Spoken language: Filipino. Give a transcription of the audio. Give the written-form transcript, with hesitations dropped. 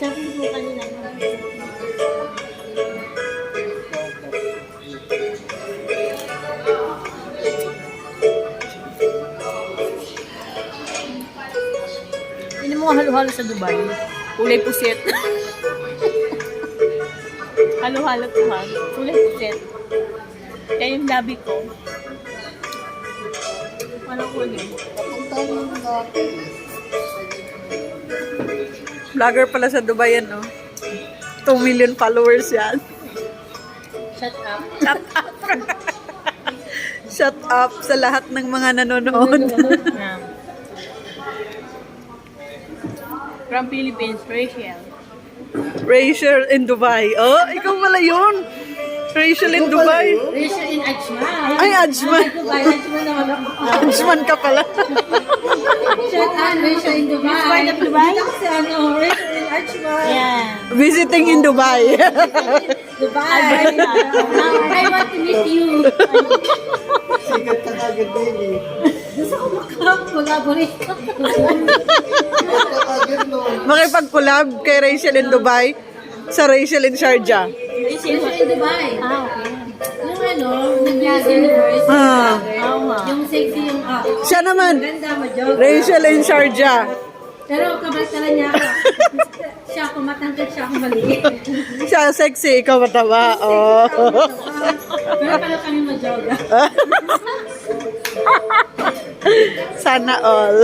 Sabi ko kanina. Hindi mo halo-halo sa Dubai. Kulay puset. Halo-halo to ha. Kulay puset. Kaya yung labi ko. Ano ko yun? Vlogger pala sa Dubai yan, no? 2 million followers yan. Shut up. Shut up. Shut up sa lahat ng mga nanonood. From Philippines, Rachel. Rachel in Dubai. Oh, ikaw pala yun. Rachel in Dubai. Rachel in Ajman. Ay, Ajman. Dubai, Ajman naman ako. Ajman ka pala. Shut up, Rachel in Dubai. Which part of Dubai? Dito kasi Rachel in Ajman. Yeah. Visiting in Dubai. Dubai. I want to meet you. Sikat ka agad, baby. Gusto ko mag-collaborate. Makipag-collab kay Rachel in Dubai sa Rachel in Sharjah. Rachel in Dubai. Ah, okay. Yung Miss Universe. Ah. Yung sexy yung Siya naman. ganda mo, joke. Rachel in Sharjah. Pero kabastalan niya ako. Siya ako matangkad, siya ako maliit. Siya sexy, ikaw mataba. Oh. Pero pala kami mag-joga. Sana all.